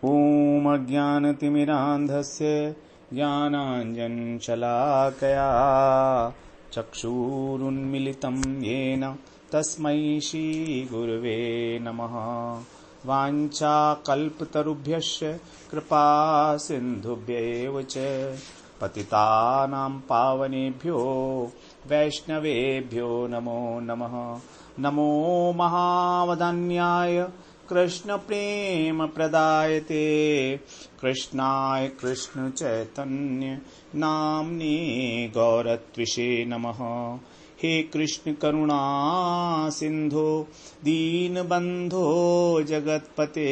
ॐ अज्ञानतिमिरान्धस्य ज्ञानाञ्जनशलाकया चक्षुरुन्मिलितं येन तस्मै श्रीगुरवे नमः। वाञ्छाकल्पतरुभ्यश्च कृपा सिन्धुभ्यैव च पतितानां पावनेभ्यो वैष्णवेभ्यो नमो नमः। नमो महावदन्याय कृष्ण प्रेम प्रदायते कृष्णाय कृष्ण चैतन्य नाम्ने गौरत्विषे नमः। हे कृष्ण करुणा सिंधो दीनबंधो जगत्पते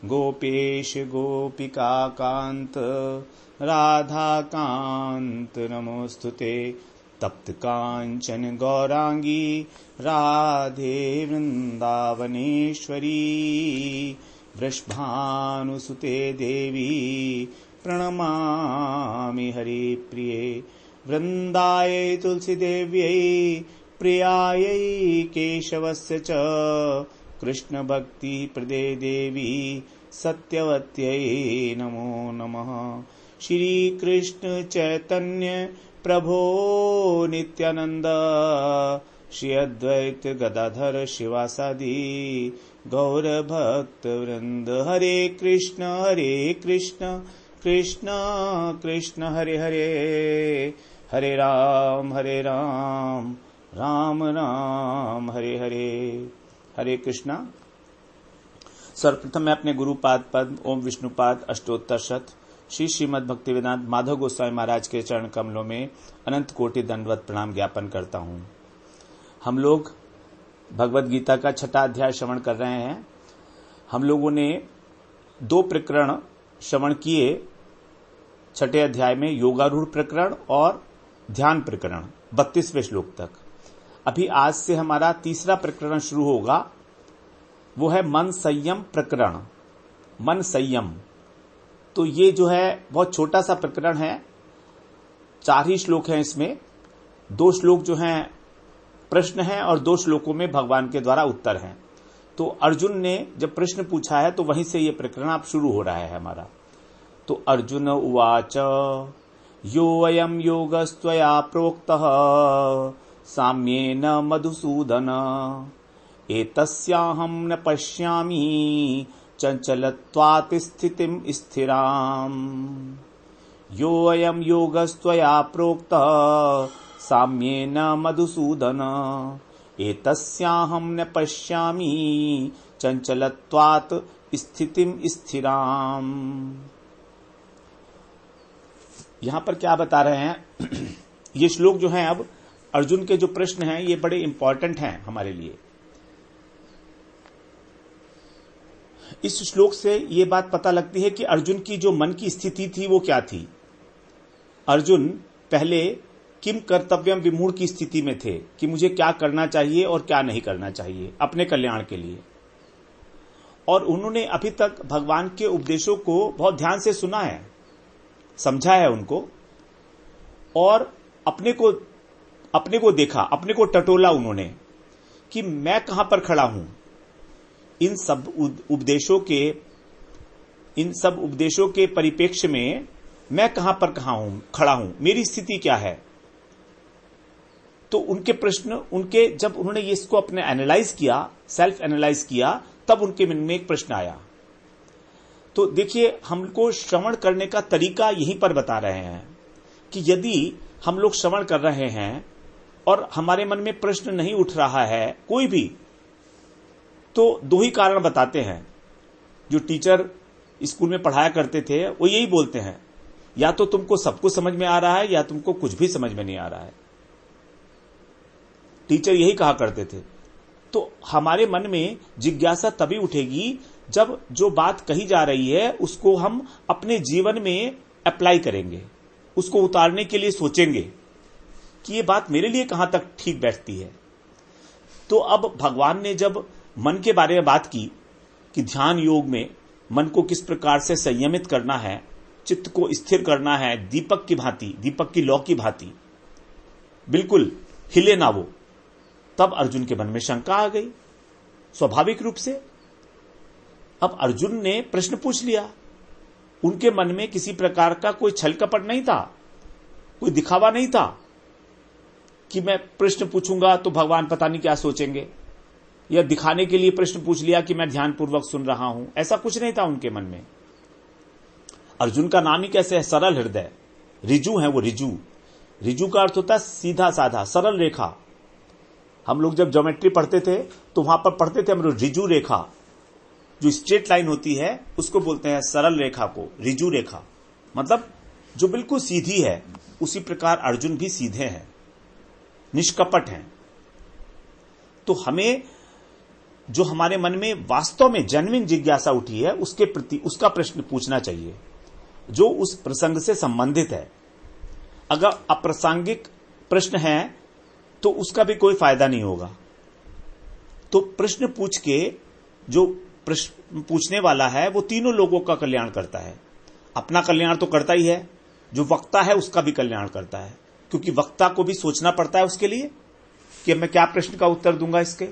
गोपेश गोपिका कांत राधा कांत नमोस्तुते। तप्त कांचन गौरांगी राधे वृंदावनेश्वरी वृषभानुसुते देवी प्रणमामि हरिप्रिये। वृंदायै तुलसीदेव्यै प्रियायै केशवस्य च कृष्ण भक्ति प्रदे देवी सत्यवत्यै नमो नमः। श्री कृष्ण चैतन्य प्रभो नित्यानंद श्री अद्वैत गदाधर शिवासादि गौर भक्त वृंद। हरे कृष्ण कृष्ण कृष्ण हरे हरे, हरे राम राम राम हरे हरे। हरे कृष्णा। सर्वप्रथम मैं अपने गुरुपाद पद ओम विष्णुपाद अष्टोत्तर शत श्री श्रीमद् भक्तिवेदांत माधव गोस्वामी महाराज के चरण कमलों में अनंत कोटि दंडवत प्रणाम ज्ञापन करता हूं। हम लोग भगवद गीता का 6वां अध्याय श्रवण कर रहे हैं। हम लोगों ने 2 प्रकरण श्रवण किए 6ठे अध्याय में, योगारूढ़ प्रकरण और ध्यान प्रकरण 32वें श्लोक तक। अभी आज से हमारा 3रा प्रकरण शुरू होगा, वो है मन संयम प्रकरण। मन संयम तो ये जो है बहुत छोटा सा प्रकरण है, 4 ही श्लोक हैं इसमें। 2 श्लोक जो हैं प्रश्न हैं और 2 श्लोकों में भगवान के द्वारा उत्तर हैं। तो अर्जुन ने जब प्रश्न पूछा है तो वहीं से ये प्रकरण आप शुरू हो रहा है हमारा। तो अर्जुन उवाच यो अयम योगस्त्वया प्रोक्तः साम्येन मधुसूदन एतस्याहं न पश्यामि चंचलत्वात् स्थितिं स्थिराम्। यो अयम योगस्त्वया प्रोक्तः साम्येन मधुसूदन एतस्याहं न पश्यामि चंचलत्वात् स्थितिं स्थिराम्। यहां पर क्या बता रहे हैं ये श्लोक जो है, अब अर्जुन के जो प्रश्न हैं ये बड़े इंपॉर्टेंट हैं हमारे लिए। इस श्लोक से ये बात पता लगती है कि अर्जुन की जो मन की स्थिति थी वो क्या थी। अर्जुन पहले किम कर्तव्यम विमूढ़ की स्थिति में थे कि मुझे क्या करना चाहिए और क्या नहीं करना चाहिए अपने कल्याण के लिए। और उन्होंने अभी तक भगवान के उपदेशों को बहुत ध्यान से सुना है, समझा है उनको, और अपने को देखा, अपने को टटोला उन्होंने कि मैं कहां पर खड़ा हूं। इन सब उपदेशों के परिप्रेक्ष्य में मैं कहां पर खड़ा हूं, मेरी स्थिति क्या है। तो उनके प्रश्न, जब उन्होंने इसको अपने एनालाइज किया, सेल्फ एनालाइज किया, तब उनके मन में एक प्रश्न आया। तो देखिए, हमको श्रवण करने का तरीका यहीं पर बता रहे हैं कि यदि हम लोग श्रवण कर रहे हैं और हमारे मन में प्रश्न नहीं उठ रहा है कोई भी, तो 2 ही कारण बताते हैं। जो टीचर स्कूल में पढ़ाया करते थे वो यही बोलते हैं, या तो तुमको सब कुछ समझ में आ रहा है या तुमको कुछ भी समझ में नहीं आ रहा है। टीचर यही कहा करते थे। तो हमारे मन में जिज्ञासा तभी उठेगी जब जो बात कही जा रही है उसको हम अपने जीवन में अप्लाई करेंगे, उसको उतारने के लिए सोचेंगे कि ये बात मेरे लिए कहां तक ठीक बैठती है। तो अब भगवान ने जब मन के बारे में बात की कि ध्यान योग में मन को किस प्रकार से संयमित करना है, चित्त को स्थिर करना है, दीपक की भांति, दीपक की लौ की भांति, बिल्कुल हिले ना वो, तब अर्जुन के मन में शंका आ गई स्वाभाविक रूप से। अब अर्जुन ने प्रश्न पूछ लिया, उनके मन में किसी प्रकार का कोई छल कपट नहीं था, कोई दिखावा नहीं था कि मैं प्रश्न पूछूंगा तो भगवान पता नहीं क्या सोचेंगे, या दिखाने के लिए प्रश्न पूछ लिया कि मैं ध्यानपूर्वक सुन रहा हूं। ऐसा कुछ नहीं था उनके मन में। अर्जुन का नाम ही कैसे है, सरल हृदय, रिजु है वो, रिजु। रिजु का अर्थ होता है सीधा साधा, सरल रेखा। हम लोग जब ज्योमेट्री पढ़ते थे तो वहां पर पढ़ते थे हम लोग रिजु रेखा, जो स्ट्रेट लाइन होती है उसको बोलते हैं सरल रेखा को रिजु रेखा, मतलब जो बिल्कुल सीधी है। उसी प्रकार अर्जुन भी सीधे हैं, निष्कपट हैं। तो हमें जो हमारे मन में वास्तव में जेन्युइन जिज्ञासा उठी है उसके प्रति उसका प्रश्न पूछना चाहिए, जो उस प्रसंग से संबंधित है। अगर अप्रासंगिक प्रश्न है तो उसका भी कोई फायदा नहीं होगा। तो प्रश्न पूछ के जो प्रश्न पूछने वाला है वो तीनों लोगों का कल्याण करता है। अपना कल्याण तो करता ही है, जो वक्ता है उसका भी कल्याण करता है, क्योंकि वक्ता को भी सोचना पड़ता है उसके लिए कि मैं क्या प्रश्न का उत्तर दूंगा इसके,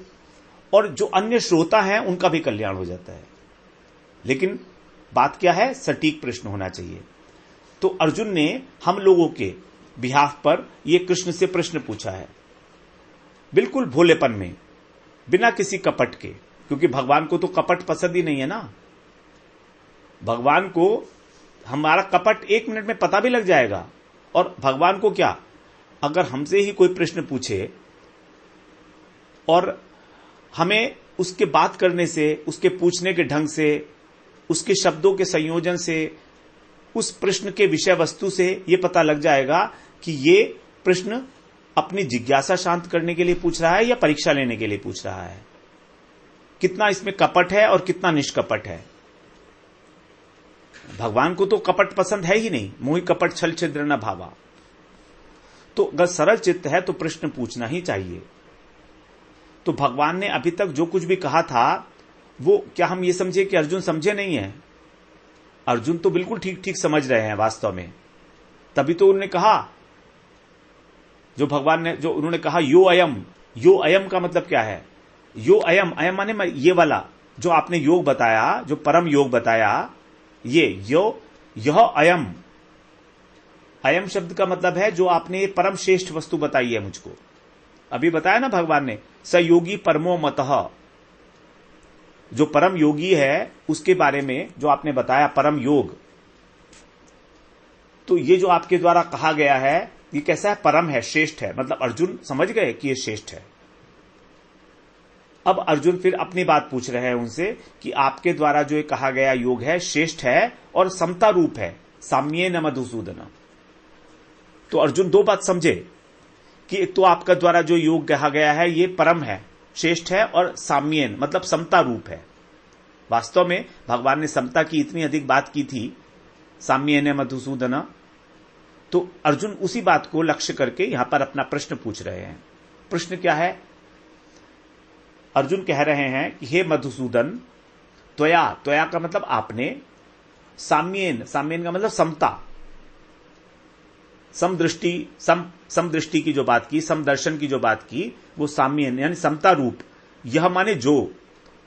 और जो अन्य श्रोता हैं उनका भी कल्याण हो जाता है। लेकिन बात क्या है, सटीक प्रश्न होना चाहिए। तो अर्जुन ने हम लोगों के बिहाफ पर यह कृष्ण से प्रश्न पूछा है, बिल्कुल भोलेपन में, बिना किसी कपट के, क्योंकि भगवान को तो कपट पसंद ही नहीं है ना। भगवान को हमारा कपट 1 मिनट में पता भी लग जाएगा। और भगवान को क्या, अगर हमसे ही कोई प्रश्न पूछे और हमें उसके बात करने से, उसके पूछने के ढंग से, उसके शब्दों के संयोजन से, उस प्रश्न के विषय वस्तु से यह पता लग जाएगा कि ये प्रश्न अपनी जिज्ञासा शांत करने के लिए पूछ रहा है या परीक्षा लेने के लिए पूछ रहा है, कितना इसमें कपट है और कितना निष्कपट है। भगवान को तो कपट पसंद है ही नहीं, मोहि कपट छल छिद्र न भावा। तो अगर सरल चित्त है तो प्रश्न पूछना ही चाहिए। तो भगवान ने अभी तक जो कुछ भी कहा था वो क्या हम ये समझे कि अर्जुन समझे नहीं है? अर्जुन तो बिल्कुल ठीक ठीक समझ रहे हैं वास्तव में। तभी तो उन्होंने कहा, जो भगवान ने, जो उन्होंने कहा यो अयम का मतलब क्या है? यो अयम, अयम माने ये वाला जो आपने योग बताया, जो परम योग बताया, ये यह अयम। अयम शब्द का मतलब है जो आपने परम श्रेष्ठ वस्तु बताई है मुझको। अभी बताया ना भगवान ने, स योगी परमो मतः, जो परम योगी है उसके बारे में जो आपने बताया परम योग। तो ये जो आपके द्वारा कहा गया है ये कैसा है? परम है, श्रेष्ठ है। मतलब अर्जुन समझ गए कि ये श्रेष्ठ है। अब अर्जुन फिर अपनी बात पूछ रहे हैं उनसे कि आपके द्वारा जो ये कहा गया योग है श्रेष्ठ है और समता रूप है, साम्येन मधुसूदन। तो अर्जुन 2 बात समझे कि एक तो आपका द्वारा जो योग कहा गया है ये परम है, श्रेष्ठ है, और साम्येन मतलब समता रूप है। वास्तव में भगवान ने समता की इतनी अधिक बात की थी, साम्येन मधुसूदन। तो अर्जुन उसी बात को लक्ष्य करके यहां पर अपना प्रश्न पूछ रहे हैं। प्रश्न क्या है? अर्जुन कह रहे हैं कि हे मधुसूदन, त्वया का मतलब आपने, साम्येन का मतलब समता, समदृष्टि की जो बात की, समदर्शन की जो बात की, वो साम्येन यानी समता रूप। यह माने जो,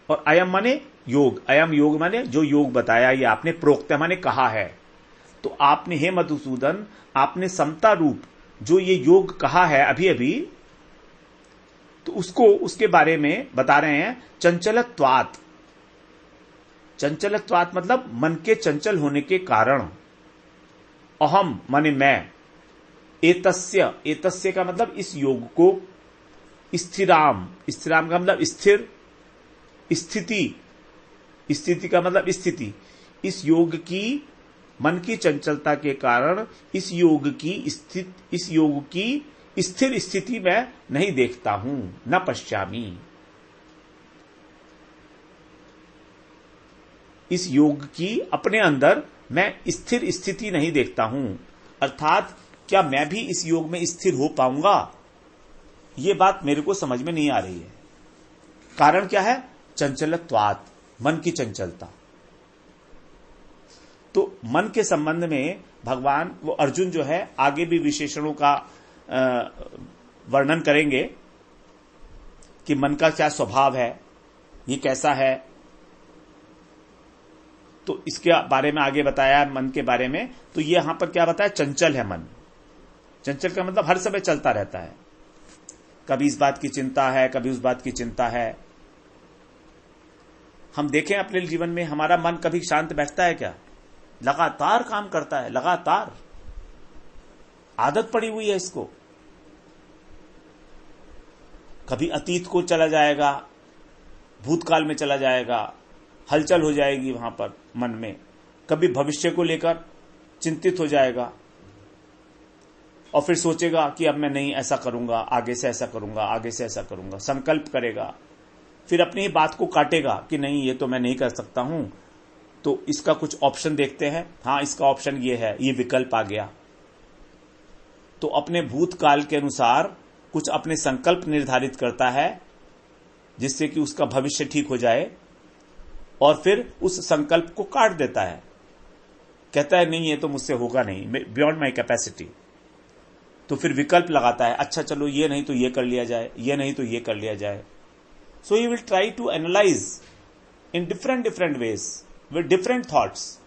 और अयम माने योग। अयम योग माने जो योग बताया, ये आपने प्रोक्त माने कहा है। तो आपने, हे मधुसूदन, आपने समता रूप जो ये योग कहा है अभी अभी, तो उसको, उसके बारे में बता रहे हैं चंचलत्वात्। चंचलत्वात् मतलब मन के चंचल होने के कारण। अहम माने मैं, एतस्य का मतलब इस योग को, स्थिराम का मतलब स्थिर, स्थिति का मतलब स्थिति, इस योग की, मन की चंचलता के कारण इस योग की स्थिर स्थिति में नहीं देखता हूं, न पश्चामी। इस योग की अपने अंदर मैं स्थिर स्थिति नहीं देखता हूं। अर्थात क्या मैं भी इस योग में स्थिर हो पाऊंगा? यह बात मेरे को समझ में नहीं आ रही है। कारण क्या है? चंचलत्वात्, मन की चंचलता। तो मन के संबंध में भगवान, वो अर्जुन जो है आगे भी विशेषणों का वर्णन करेंगे कि मन का क्या स्वभाव है, ये कैसा है। तो इसके बारे में आगे बताया मन के बारे में। तो ये यहां पर क्या बताया, चंचल है मन। चंचल का मतलब हर समय चलता रहता है, कभी इस बात की चिंता है, कभी उस बात की चिंता है। हम देखें अपने जीवन में हमारा मन कभी शांत बैठता है क्या? लगातार काम करता है, लगातार आदत पड़ी हुई है इसको। कभी अतीत को चला जाएगा, भूतकाल में चला जाएगा, हलचल हो जाएगी वहां पर मन में। कभी भविष्य को लेकर चिंतित हो जाएगा और फिर सोचेगा कि अब मैं नहीं ऐसा करूंगा, आगे से ऐसा करूंगा, आगे से ऐसा करूंगा, संकल्प करेगा। फिर अपनी ही बात को काटेगा कि नहीं ये तो मैं नहीं कर सकता हूं, तो इसका कुछ ऑप्शन देखते हैं। हाँ, इसका ऑप्शन ये है, ये विकल्प आ गया। तो अपने भूतकाल के अनुसार कुछ अपने संकल्प निर्धारित करता है जिससे कि उसका भविष्य ठीक हो जाए, और फिर उस संकल्प को काट देता है। कहता है नहीं ये तो मुझसे होगा नहीं, बियॉन्ड माई कैपेसिटी। तो फिर विकल्प लगाता है, अच्छा चलो ये नहीं तो ये कर लिया जाए, ये नहीं तो ये कर लिया जाए। So he will try to analyse in different ways with different thoughts.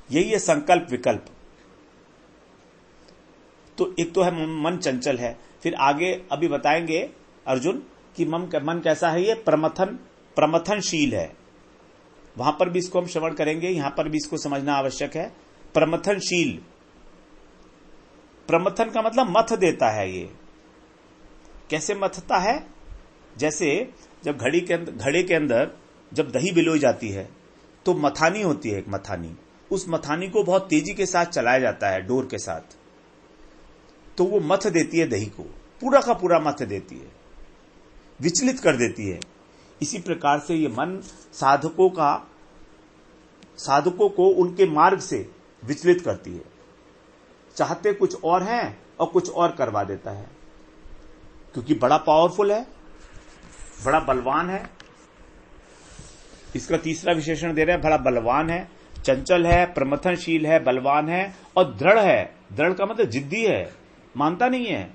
यही है संकल्प विकल्प। तो एक तो है मन चंचल है। फिर आगे अभी बताएंगे अर्जुन कि मन कैसा है, ये प्रमथनशील है। वहां पर भी इसको हम श्रवण करेंगे, यहां पर भी इसको समझना आवश्यक है। प्रमथनशील, प्रमथन का मतलब मथ देता है। ये कैसे मथता है? जैसे जब घड़े के अंदर जब दही बिलोई जाती है तो मथानी होती है, एक मथानी। उस मथानी को बहुत तेजी के साथ चलाया जाता है डोर के साथ, तो वो मथ देती है दही को, पूरा का पूरा मथ देती है, विचलित कर देती है। इसी प्रकार से ये मन साधकों को उनके मार्ग से विचलित करती है। चाहते कुछ और हैं और कुछ और करवा देता है, क्योंकि बड़ा पावरफुल है, बड़ा बलवान है। इसका तीसरा विशेषण दे रहे हैं, बड़ा बलवान है, चंचल है, प्रमथनशील है, बलवान है और दृढ़ है। दृढ़ का मतलब जिद्दी है, मानता नहीं है।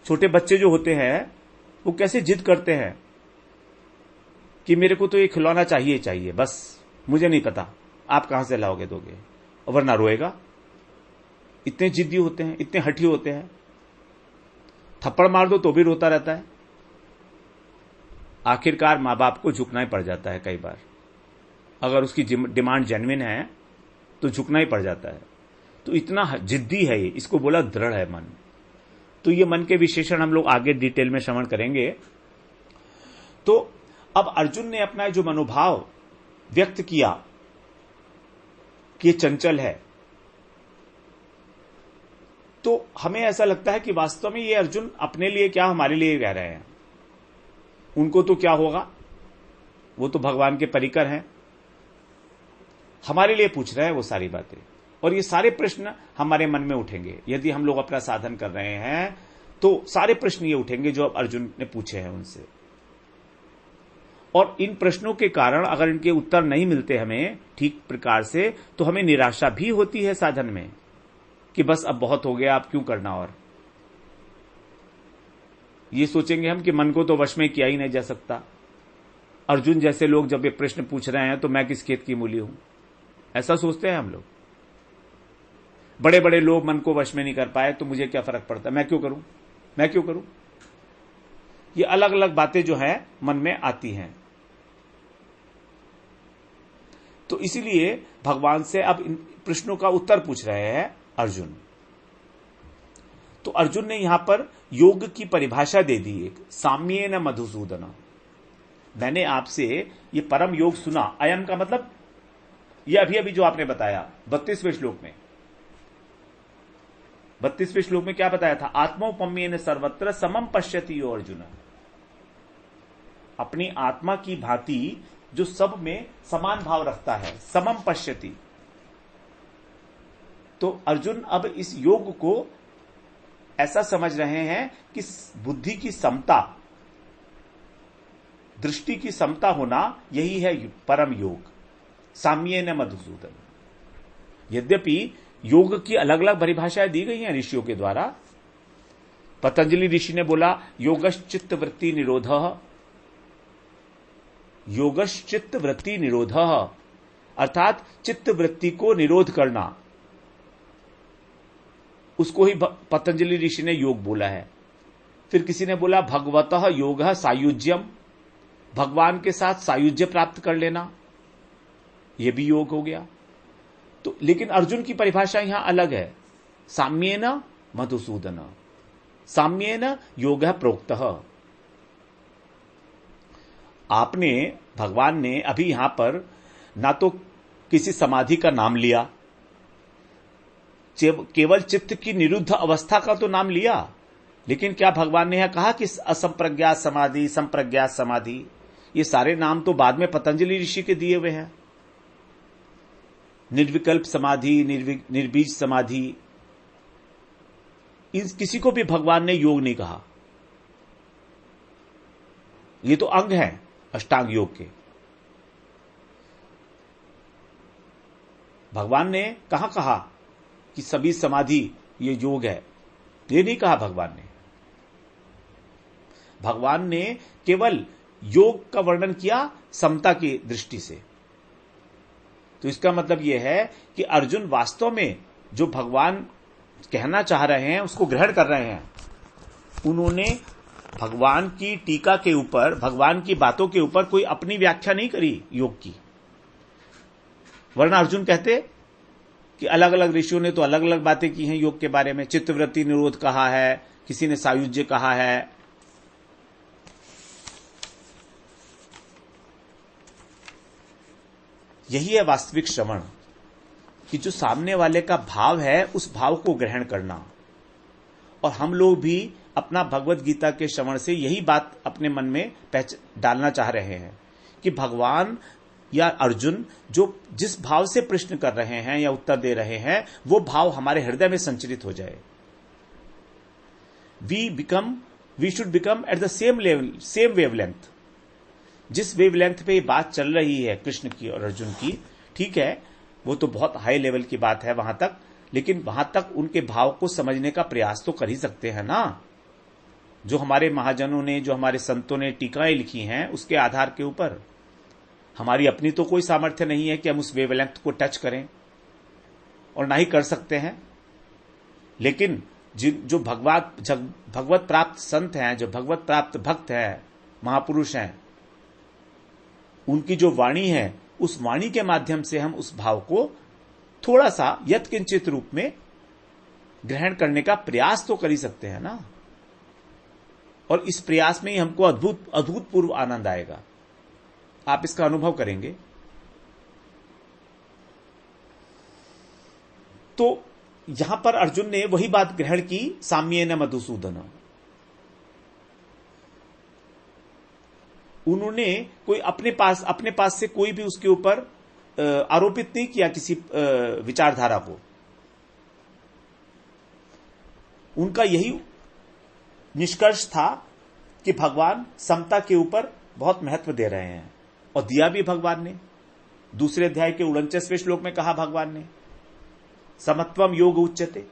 छोटे बच्चे जो होते हैं वो कैसे जिद करते हैं कि मेरे को तो ये खिलौना चाहिए, बस मुझे नहीं पता आप कहां से लाओगे दोगे, और वरना रोएगा। इतने जिद्दी होते हैं, इतने हठी होते हैं। थप्पड़ मार दो तो भी रोता रहता है। आखिरकार मां बाप को झुकना ही पड़ जाता है कई बार। अगर उसकी डिमांड जेन्युइन है तो झुकना ही पड़ जाता है। तो इतना जिद्दी है ये, इसको बोला दृढ़ है मन। तो ये मन के विशेषण हम लोग आगे डिटेल में श्रवण करेंगे। तो अब अर्जुन ने अपना जो मनोभाव व्यक्त किया कि ये चंचल है, तो हमें ऐसा लगता है कि वास्तव में ये अर्जुन अपने लिए क्या हमारे लिए कह रहे हैं। उनको तो क्या होगा, वो तो भगवान के परिकर हैं, हमारे लिए पूछ रहे हैं वो सारी बातें। और ये सारे प्रश्न हमारे मन में उठेंगे यदि हम लोग अपना साधन कर रहे हैं, तो सारे प्रश्न ये उठेंगे जो अब अर्जुन ने पूछे हैं उनसे। और इन प्रश्नों के कारण अगर इनके उत्तर नहीं मिलते हमें ठीक प्रकार से, तो हमें निराशा भी होती है साधन में कि बस अब बहुत हो गया, अब क्यों करना। और ये सोचेंगे हम कि मन को तो वश में किया ही नहीं जा सकता। अर्जुन जैसे लोग जब ये प्रश्न पूछ रहे हैं तो मैं किस खेत की मूली हूं, ऐसा सोचते हैं हम लोग। बड़े बड़े लोग मन को वश में नहीं कर पाए तो मुझे क्या फर्क पड़ता, मैं क्यों करूं। ये अलग अलग बातें जो हैं मन में आती हैं। तो इसीलिए भगवान से अब इन प्रश्नों का उत्तर पूछ रहे हैं अर्जुन। तो अर्जुन ने यहां पर योग की परिभाषा दे दी, एक साम्येन मधुसूदन। मैंने आपसे ये परम योग सुना। अयम का मतलब ये अभी जो आपने बताया 32वें श्लोक में। 32वें श्लोक में क्या बताया था? आत्मोपम्येन सर्वत्र समम पश्यति यो अर्जुन। अपनी आत्मा की भांति जो सब में समान भाव रखता है, समम पश्यति। तो अर्जुन अब इस योग को ऐसा समझ रहे हैं कि बुद्धि की समता, दृष्टि की समता होना, यही है परम योग, साम्येन मधुसूदन। यद्यपि योग की अलग अलग परिभाषाएं दी गई हैं ऋषियों के द्वारा। पतंजलि ऋषि ने बोला योगश्चित्त वृत्ति निरोधः, योगश्चित्त वृत्ति निरोधः, अर्थात चित्त वृत्ति को निरोध करना, उसको ही पतंजलि ऋषि ने योग बोला है। फिर किसी ने बोला भगवतः योगः सायुज्यम, भगवान के साथ सायुज्य प्राप्त कर लेना, यह भी योग हो गया। तो लेकिन अर्जुन की परिभाषा यहां अलग है। साम्येन मधुसूदन, साम्येन योगः प्रोक्तः। आपने, भगवान ने अभी यहां पर ना तो किसी समाधि का नाम लिया, केवल चित्त की निरुद्ध अवस्था का तो नाम लिया, लेकिन क्या भगवान ने यह कहा कि असंप्रज्ञात समाधि, संप्रज्ञात समाधि, ये सारे नाम तो बाद में पतंजलि ऋषि के दिए हुए हैं। निर्विकल्प समाधि, निर्बीज समाधि, इन किसी को भी भगवान ने योग नहीं कहा। ये तो अंग है अष्टांग योग के। भगवान ने कहां कहा कि सभी समाधि ये योग है, ये नहीं कहा भगवान ने। भगवान ने केवल योग का वर्णन किया समता की दृष्टि से। तो इसका मतलब यह है कि अर्जुन वास्तव में जो भगवान कहना चाह रहे हैं उसको ग्रहण कर रहे हैं। उन्होंने भगवान की टीका के ऊपर, भगवान की बातों के ऊपर कोई अपनी व्याख्या नहीं करी योग की। वरना अर्जुन कहते कि अलग अलग ऋषियों ने तो अलग अलग बातें की हैं योग के बारे में। चित्तवृत्ति निरोध कहा है, किसी ने सायुज्य कहा है। यही है वास्तविक श्रवण, कि जो सामने वाले का भाव है उस भाव को ग्रहण करना। और हम लोग भी अपना भगवत गीता के श्रवण से यही बात अपने मन में डालना चाह रहे हैं कि भगवान या अर्जुन जो जिस भाव से प्रश्न कर रहे हैं या उत्तर दे रहे हैं, वो भाव हमारे हृदय में संचरित हो जाए। We should become at the same level, same wavelength. जिस वेवलेंथ पे ये बात चल रही है कृष्ण की और अर्जुन की, ठीक है, वो तो बहुत हाई लेवल की बात है वहां तक, लेकिन वहां तक उनके भाव को समझने का प्रयास तो कर ही सकते हैं ना। जो हमारे महाजनों ने, जो हमारे संतों ने टीकाएं लिखी हैं, उसके आधार के ऊपर। हमारी अपनी तो कोई सामर्थ्य नहीं है कि हम उस वेवलेंथ को टच करें, और ना ही कर सकते हैं। लेकिन जो भगवत प्राप्त संत हैं, जो भगवत प्राप्त भक्त हैं, महापुरुष हैं, उनकी जो वाणी है, उस वाणी के माध्यम से हम उस भाव को थोड़ा सा यत्किंचित रूप में ग्रहण करने का प्रयास तो कर ही सकते हैं ना। और इस प्रयास में ही हमको अभूतपूर्व आनंद आएगा। आप इसका अनुभव करेंगे। तो यहां पर अर्जुन ने वही बात ग्रहण की, साम्येन मधुसूदन। उन्होंने कोई अपने पास से कोई भी उसके ऊपर आरोपित नहीं किया किसी विचारधारा को। उनका यही निष्कर्ष था कि भगवान समता के ऊपर बहुत महत्व दे रहे हैं, और दिया भी भगवान ने। दूसरे अध्याय के 49वें श्लोक में कहा भगवान ने, समत्वम योग उच्यते।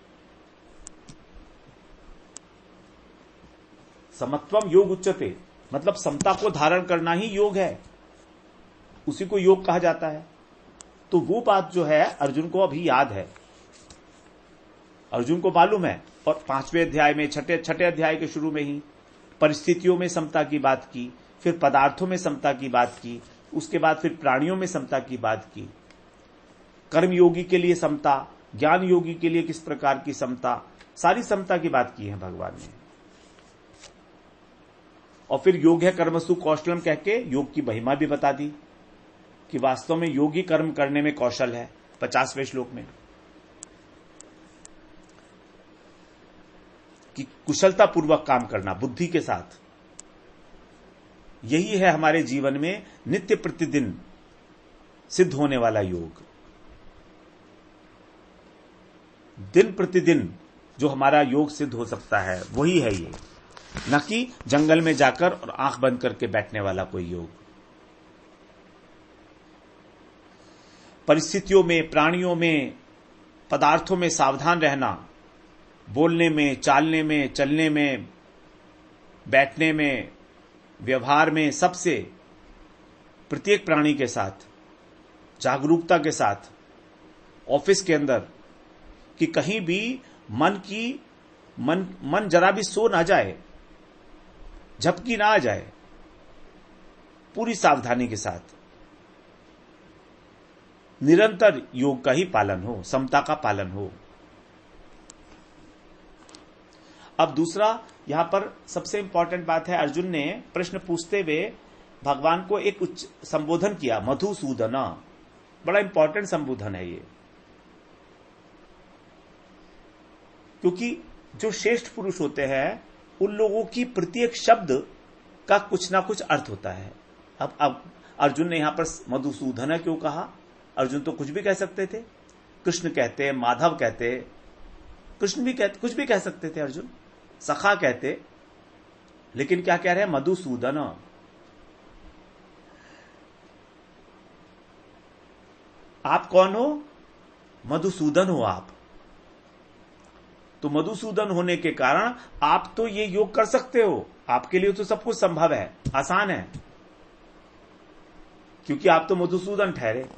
समत्वम योग उच्यते मतलब समता को धारण करना ही योग है, उसी को योग कहा जाता है। तो वो बात जो है अर्जुन को अभी याद है, अर्जुन को मालूम है। और 5वें अध्याय में, छठे अध्याय के शुरू में ही परिस्थितियों में समता की बात की, फिर पदार्थों में समता की बात की, उसके बाद फिर प्राणियों में समता की बात की। कर्म योगी के लिए समता, ज्ञान योगी के लिए किस प्रकार की समता, सारी समता की बात की है भगवान ने। और फिर योग है कर्मसु कौशलम कह के योग की महिमा भी बता दी कि वास्तव में योग ही कर्म करने में कौशल है, 50वें श्लोक में, कि कुशलता पूर्वक काम करना बुद्धि के साथ। यही है हमारे जीवन में नित्य प्रतिदिन सिद्ध होने वाला योग। दिन प्रतिदिन जो हमारा योग सिद्ध हो सकता है वही है ये, न कि जंगल में जाकर और आंख बंद करके बैठने वाला कोई योग। परिस्थितियों में, प्राणियों में, पदार्थों में सावधान रहना, बोलने में, चालने में, चलने में, बैठने में, व्यवहार में, सबसे प्रत्येक प्राणी के साथ जागरूकता के साथ ऑफिस के अंदर, कि कहीं भी मन जरा भी सो ना जाए, झपकी ना आ जाए, पूरी सावधानी के साथ निरंतर योग का ही पालन हो, समता का पालन हो। अब दूसरा यहां पर सबसे इंपॉर्टेंट बात है, अर्जुन ने प्रश्न पूछते हुए भगवान को एक उच्च संबोधन किया, मधुसूदन। बड़ा इंपॉर्टेंट संबोधन है ये, क्योंकि जो श्रेष्ठ पुरुष होते हैं उन लोगों की प्रत्येक शब्द का कुछ ना कुछ अर्थ होता है। अब अर्जुन ने यहां पर मधुसूदन क्यों कहा? अर्जुन तो कुछ भी कह सकते थे, कृष्ण कहते, माधव कहते, कृष्ण भी कहते, कुछ भी कह सकते थे अर्जुन, सखा कहते, लेकिन क्या कह रहे हैं? मधुसूदन। आप कौन हो? मधुसूदन हो आप। तो मधुसूदन होने के कारण आप तो ये योग कर सकते हो, आपके लिए तो सब कुछ संभव है, आसान है, क्योंकि आप तो मधुसूदन ठहरे।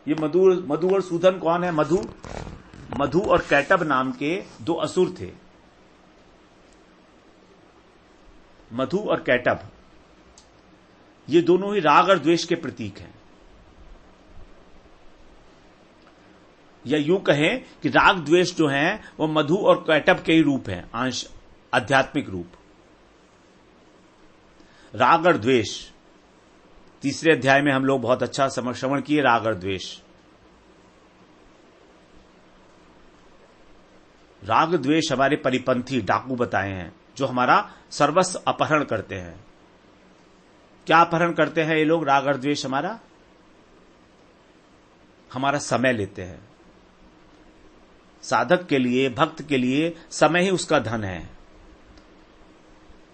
ये मधु और सूदन कौन है? मधु और कैटब नाम के दो असुर थे। मधु और कैटब ये दोनों ही राग और द्वेष के प्रतीक हैं, या यूं कहें कि राग द्वेष जो हैं वो मधु और कैटब के ही रूप हैं, अंश आध्यात्मिक रूप। राग और द्वेष तीसरे अध्याय में हम लोग बहुत अच्छा श्रवण किए, राग और द्वेष। राग द्वेष हमारे परिपंथी डाकू बताए हैं, जो हमारा सर्वस्व अपहरण करते हैं। क्या अपहरण करते हैं ये लोग? राग और द्वेष हमारा समय लेते हैं। साधक के लिए, भक्त के लिए समय ही उसका धन है।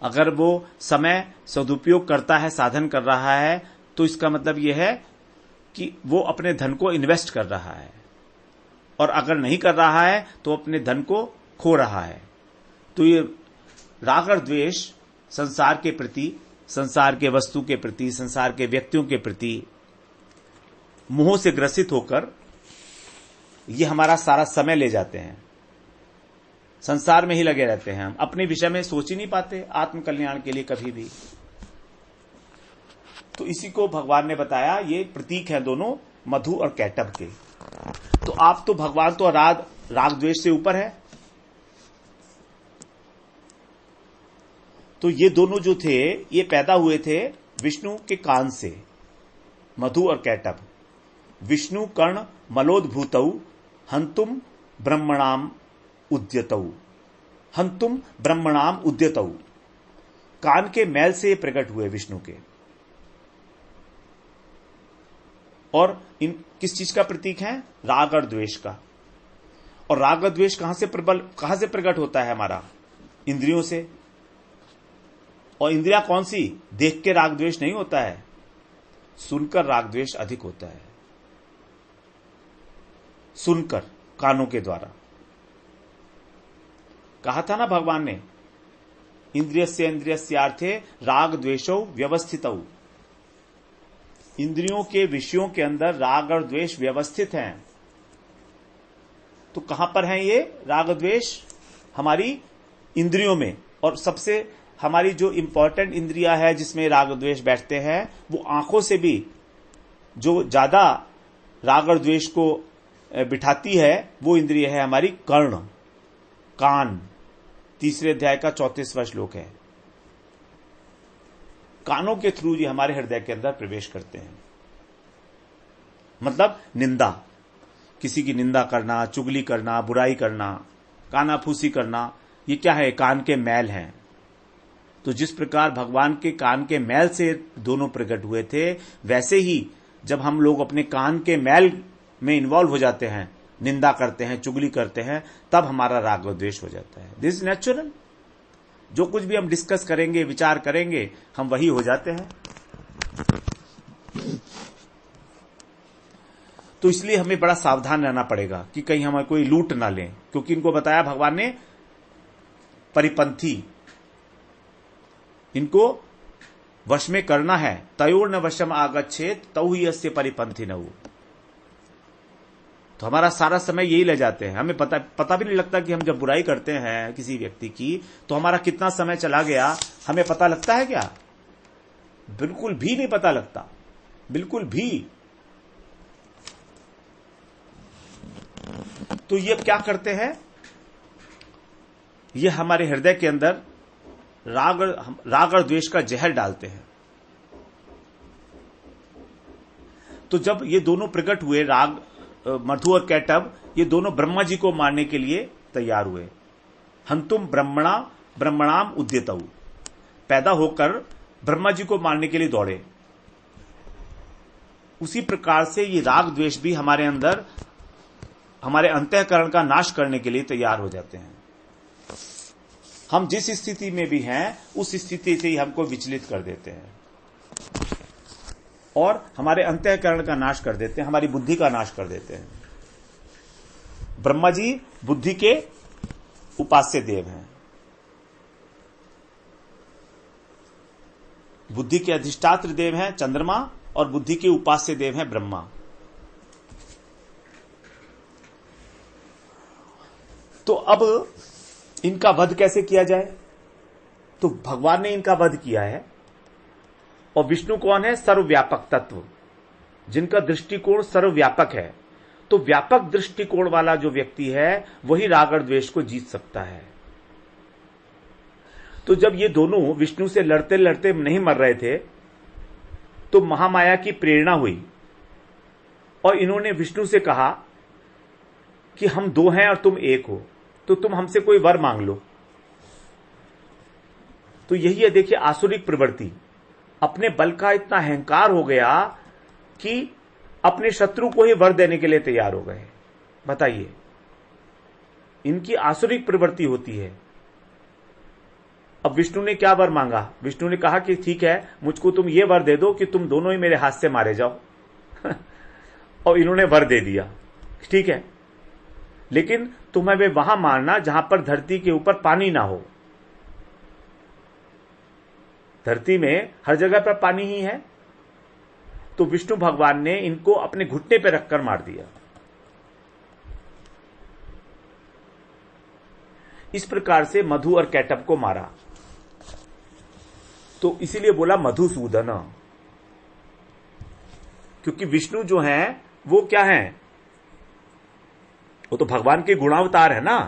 अगर वो समय सदुपयोग करता है, साधन कर रहा है, तो इसका मतलब यह है कि वो अपने धन को इन्वेस्ट कर रहा है, और अगर नहीं कर रहा है तो अपने धन को खो रहा है। तो ये राग और द्वेष संसार के प्रति, संसार के वस्तु के प्रति, संसार के व्यक्तियों के प्रति मोह से ग्रसित होकर ये हमारा सारा समय ले जाते हैं। संसार में ही लगे रहते हैं, हम अपने विषय में सोच ही नहीं पाते आत्म कल्याण के लिए कभी भी। तो इसी को भगवान ने बताया, ये प्रतीक हैं दोनों, मधु और कैटब के। तो आप तो भगवान तो राग द्वेष से ऊपर है। तो ये दोनों जो थे ये पैदा हुए थे विष्णु के कान से, मधु और कैटब। विष्णु कर्ण मलोद्भूतौ हंतुम ब्रह्मणाम उद्यतौ, हंतुम ब्रह्मणाम उद्यतौ। कान के मैल से प्रकट हुए विष्णु के। और इन किस चीज का प्रतीक है? राग और द्वेष का। और राग और द्वेष कहां से प्रकट होता है? हमारा इंद्रियों से। और इंद्रिया कौन सी? देख के राग द्वेष नहीं होता है, सुनकर राग द्वेष अधिक होता है। सुनकर, कानों के द्वारा। कहा था ना भगवान ने, इंद्रियस्य इंद्रियस्यार्थे राग द्वेषौ व्यवस्थितौ। इंद्रियों के विषयों के अंदर राग और द्वेष व्यवस्थित हैं। तो कहां पर हैं ये राग द्वेष? हमारी इंद्रियों में। और सबसे हमारी जो इंपॉर्टेंट इंद्रिया है जिसमें राग द्वेष बैठते हैं, वो आंखों से भी जो ज्यादा राग और द्वेष को बिठाती है, वो इंद्रिय है हमारी कर्ण, कान। तीसरे अध्याय का 34वां श्लोक है। कानों के थ्रू ये हमारे हृदय के अंदर प्रवेश करते हैं। मतलब निंदा, किसी की निंदा करना, चुगली करना, बुराई करना, कानाफूसी करना, ये क्या है? कान के मैल हैं। तो जिस प्रकार भगवान के कान के मैल से दोनों प्रकट हुए थे, वैसे ही जब हम लोग अपने कान के मैल में इन्वॉल्व हो जाते हैं, निंदा करते हैं, चुगली करते हैं, तब हमारा राग और द्वेष हो जाता है। This is natural. जो कुछ भी हम डिस्कस करेंगे, विचार करेंगे, हम वही हो जाते हैं। तो इसलिए हमें बड़ा सावधान रहना पड़ेगा कि कहीं हमें कोई लूट ना लें, क्योंकि इनको बताया भगवान ने परिपंथी, इनको वश में करना है, तयोर्न वशम आगच्छेत तौ ही अस्य परिपंथिनौ। तो हमारा सारा समय यही ले जाते हैं, हमें पता भी नहीं लगता कि हम जब बुराई करते हैं किसी व्यक्ति की तो हमारा कितना समय चला गया हमें पता लगता है क्या? बिल्कुल भी नहीं पता लगता, बिल्कुल भी। तो ये क्या करते हैं, ये हमारे हृदय के अंदर राग और द्वेष का जहर डालते हैं। तो जब ये दोनों प्रकट हुए, राग मधु और कैटभ, ये दोनों ब्रह्मा जी को मारने के लिए तैयार हुए। हंतुम ब्रह्मणाम उद्यतौ, पैदा होकर ब्रह्मा जी को मारने के लिए दौड़े। उसी प्रकार से ये राग द्वेष भी हमारे अंदर हमारे अंतःकरण का नाश करने के लिए तैयार हो जाते हैं। हम जिस स्थिति में भी हैं उस स्थिति से ही हमको विचलित कर देते हैं और हमारे अंतःकरण का नाश कर देते हैं, हमारी बुद्धि का नाश कर देते हैं। ब्रह्मा जी बुद्धि के उपास्य देव हैं, बुद्धि के अधिष्ठात्र देव हैं चंद्रमा और बुद्धि के उपास्य देव हैं ब्रह्मा। तो अब इनका वध कैसे किया जाए? तो भगवान ने इनका वध किया है। और विष्णु कौन है? सर्वव्यापक तत्व, जिनका दृष्टिकोण सर्वव्यापक है। तो व्यापक दृष्टिकोण वाला जो व्यक्ति है वही राग और द्वेष को जीत सकता है। तो जब ये दोनों विष्णु से लड़ते लड़ते नहीं मर रहे थे तो महामाया की प्रेरणा हुई और इन्होंने विष्णु से कहा कि हम दो हैं और तुम एक हो, तो तुम हमसे कोई वर मांग लो। तो यही है, देखिए, आसुरिक प्रवृत्ति। अपने बल का इतना अहंकार हो गया कि अपने शत्रु को ही वर देने के लिए तैयार हो गए। बताइए, इनकी आसुरिक प्रवृत्ति होती है। अब विष्णु ने क्या वर मांगा? विष्णु ने कहा कि ठीक है, मुझको तुम ये वर दे दो कि तुम दोनों ही मेरे हाथ से मारे जाओ। और इन्होंने वर दे दिया, ठीक है, लेकिन तुम्हें वे वहां मारना जहां पर धरती के ऊपर पानी ना हो। धरती में हर जगह पर पानी ही है। तो विष्णु भगवान ने इनको अपने घुटने पर रखकर मार दिया। इस प्रकार से मधु और कैटभ को मारा। तो इसीलिए बोला मधुसूदन, क्योंकि विष्णु जो हैं वो क्या हैं? वो तो भगवान के गुणावतार है ना।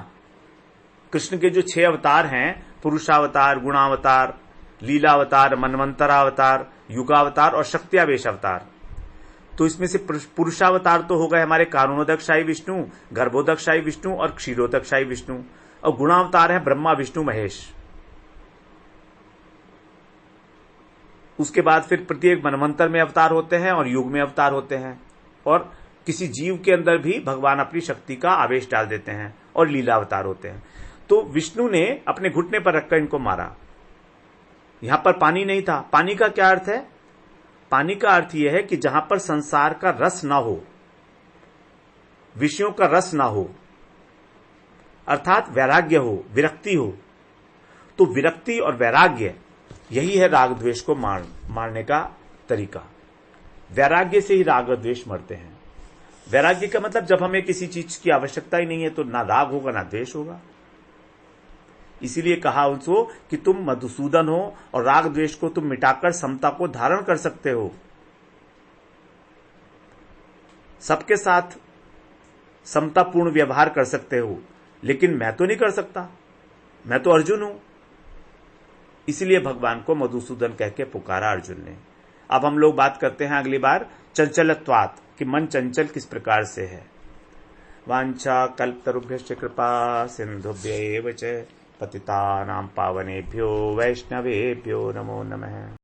कृष्ण के जो 6 अवतार हैं, पुरुषावतार, गुणावतार, लीलावतार, मनवंतरावतार, युगावतार और शक्त्यावेश अवतार। तो इसमें से पुरुषावतार तो हो गए हमारे कारुणोदकशाही विष्णु, गर्भोदकशाही विष्णु और क्षीरोदकशाही विष्णु। और गुणावतार है ब्रह्मा, विष्णु, महेश। उसके बाद फिर प्रत्येक मनवंतर में अवतार होते हैं और युग में अवतार होते हैं। और किसी जीव के अंदर भी भगवान अपनी शक्ति का आवेश डाल देते हैं और लीला अवतार होते हैं। तो विष्णु ने अपने घुटने पर रखकर इनको मारा। यहां पर पानी नहीं था। पानी का क्या अर्थ है? पानी का अर्थ यह है कि जहां पर संसार का रस ना हो, विषयों का रस ना हो, अर्थात वैराग्य हो, विरक्ति हो। तो विरक्ति और वैराग्य, यही है राग द्वेष को मारने का तरीका। वैराग्य से ही राग और द्वेष मरते हैं। वैराग्य का मतलब जब हमें किसी चीज की आवश्यकता ही नहीं है तो ना राग होगा ना द्वेष होगा। इसीलिए कहा उनको कि तुम मधुसूदन हो और राग द्वेष को तुम मिटाकर समता को धारण कर सकते हो। सबके साथ समतापूर्ण व्यवहार कर सकते हो, लेकिन मैं तो नहीं कर सकता, मैं तो अर्जुन हूं। इसलिए भगवान को मधुसूदन कह के पुकारा अर्जुन ने। अब हम लोग बात करते हैं अगली बार चंचलत्वात्, कि मन चंचल किस प्रकार से है। वांछा कल्पतरुभ्यश्च कृपा सिंधुभ्यैव च पतितानां पावनेभ्यो वैष्णवेभ्यो नमो नमः।